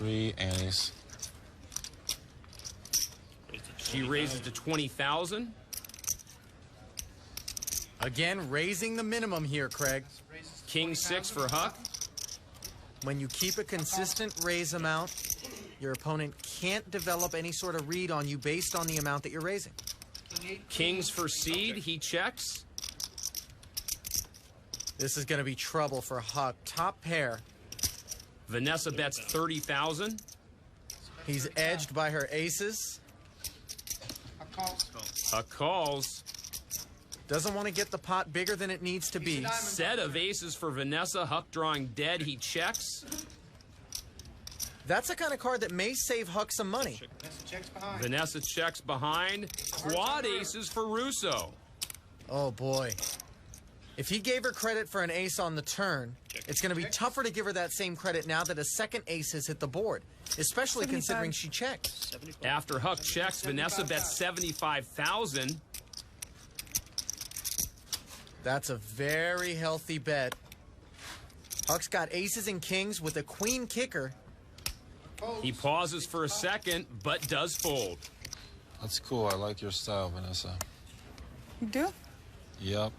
3 and ace. She raises to 20,000. Again, raising the minimum here, Craig. King 6 for Huck. When you keep a consistent raise amount, your opponent can't develop any sort of read on you based on the amount that you're raising. Kings for seed. He checks. This is going to be trouble for Huck. Top pair. Vanessa bets 30,000. He's edged by her aces. Huck calls. Doesn't want to get the pot bigger than it needs to be. Set of aces for Vanessa. Huck drawing dead. He checks. That's the kind of card that may save Huck some money. Vanessa checks behind. Quad aces for Russo. Oh, boy. If he gave her credit for an ace on the turn, it's going to be tougher to give her that same credit now that a second ace has hit the board, especially considering she checked. After Huck checks, Vanessa bets 75,000. That's a very healthy bet. Huck's got aces and kings with a queen kicker. He pauses for a second, but does fold. That's cool. I like your style, Vanessa. You do? Yep.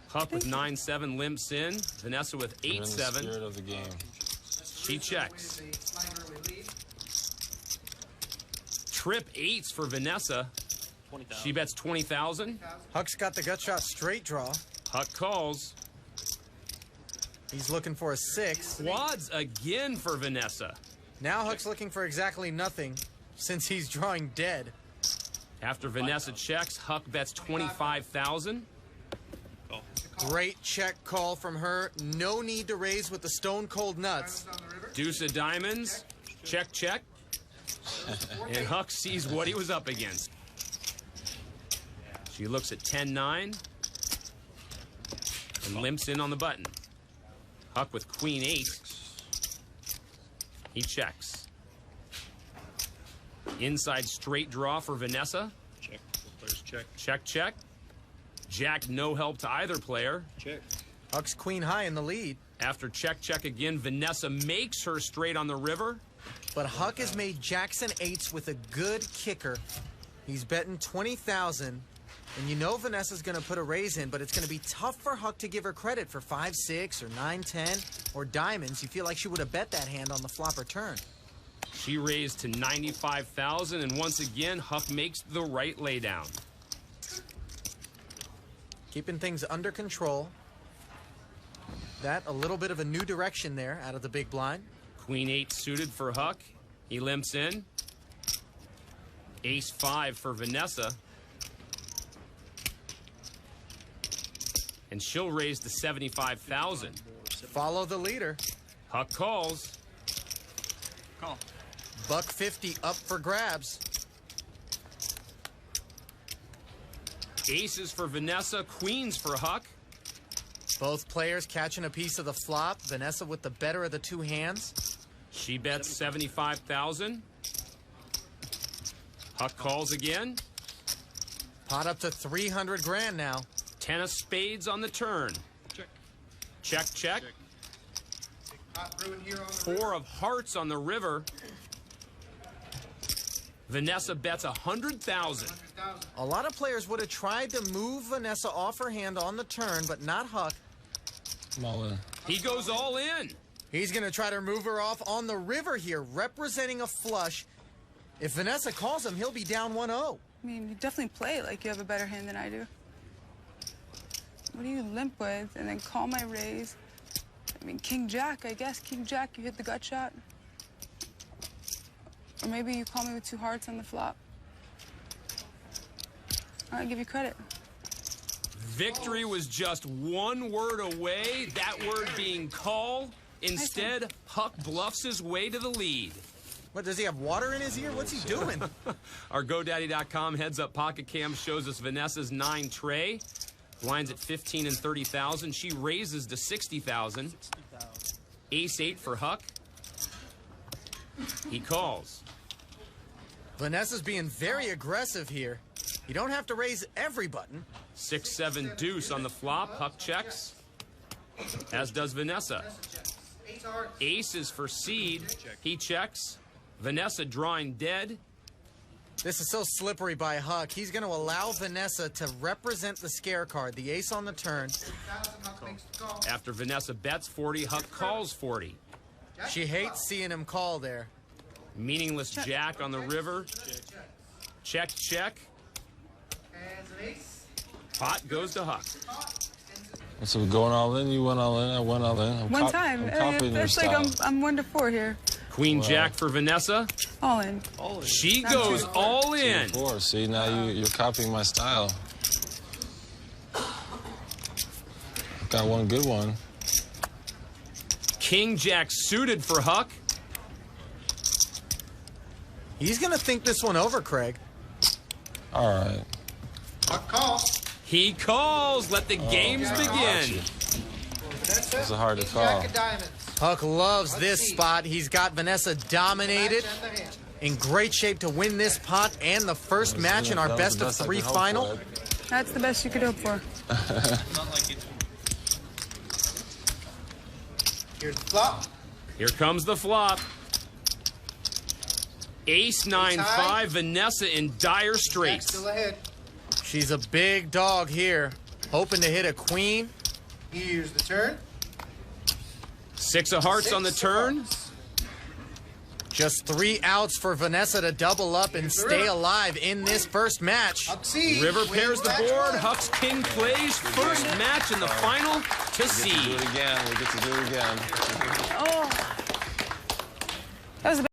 Huck with 9-7 limps in. Vanessa with 8-7. You're in the spirit of the game. She checks. Trip 8s for Vanessa. She bets 20,000. Huck's got the gut shot straight draw. Huck calls. He's looking for a 6. Quads again for Vanessa. Now Huck's looking for exactly nothing since he's drawing dead. After Vanessa checks, Huck bets 25,000. Great check call from her. No need to raise with the stone cold nuts. Deuce of diamonds. Check, check. And Huck sees what he was up against. She looks at 10-9 and limps in on the button. Huck with queen 8. He checks. Inside straight draw for Vanessa. Check. Both players check. Check, check. Jack no help to either player. Check. Huck's queen high in the lead. After check, check again, Vanessa makes her straight on the river. But Huck has made Jackson 8s with a good kicker. He's betting 20,000. And you know Vanessa's going to put a raise in, but it's going to be tough for Huck to give her credit for 5-6 or 9-10 or diamonds. You feel like she would have bet that hand on the flop or turn. She raised to 95,000, and once again, Huck makes the right laydown. Keeping things under control. That, a little bit of a new direction there out of the big blind. Queen 8 suited for Huck. He limps in. Ace 5 for Vanessa. And she'll raise to 75,000. Follow the leader. Huck calls. Call. Buck 50 up for grabs. Aces for Vanessa, queens for Huck. Both players catching a piece of the flop. Vanessa with the better of the two hands. She bets 75,000. Huck calls again. Pot up to 300 grand now. 10 of spades on the turn. Check. Check, check. Check. 4 of hearts on the river. Vanessa bets 100,000. A lot of players would have tried to move Vanessa off her hand on the turn, but not Huck. I'm all in. He goes all in. He's going to try to move her off on the river here, representing a flush. If Vanessa calls him, he'll be down 1-0. I mean, you definitely play like you have a better hand than I do. What do you limp with and then call my raise? I mean, King Jack, I guess. King Jack, you hit the gut shot. Or maybe you call me with 2 hearts on the flop. I'll give you credit. Victory was just one word away, that word being call. Instead, Huck bluffs his way to the lead. What, does he have water in his ear? What's he doing? Our GoDaddy.com heads-up pocket cam shows us Vanessa's 9 tray. Blinds at 15 and 30,000. She raises to 60,000. Ace 8 for Huck. He calls. Vanessa's being very aggressive here. You don't have to raise every button. 6-7 deuce on the flop. Huck checks, as does Vanessa. Ace is for seed. He checks. Vanessa drawing dead. This is so slippery by Huck. He's going to allow Vanessa to represent the scare card, the ace on the turn. After Vanessa bets 40, Huck calls 40. She hates seeing him call there. Meaningless jack on the river. Check, check. Pot goes to Huck. So we're going all in. You went all in. I went all in. One time. I'm copying your It's like style. I'm 1-4 here. Queen jack for Vanessa. All in. She goes all in. 4. See, now you're copying my style. Got one good one. King jack suited for Huck. He's going to think this one over, Craig. All right. He calls. Let the games begin. It's hard to call. Huck loves this spot. He's got Vanessa dominated, in great shape to win this pot and the first match in our That was best the of best I 3 could hope final. for. That's the best you could hope for. Here's the flop. Here comes the flop. Ace 9-5. Vanessa in dire straits. She's a big dog here, hoping to hit a queen. Here's the turn. 6 of hearts on the turn. Just 3 outs for Vanessa to double up and stay alive in this first match. River pairs the board. Huck's king plays. First match in the final to Do seed. it again. We get to do it again. Oh. That was the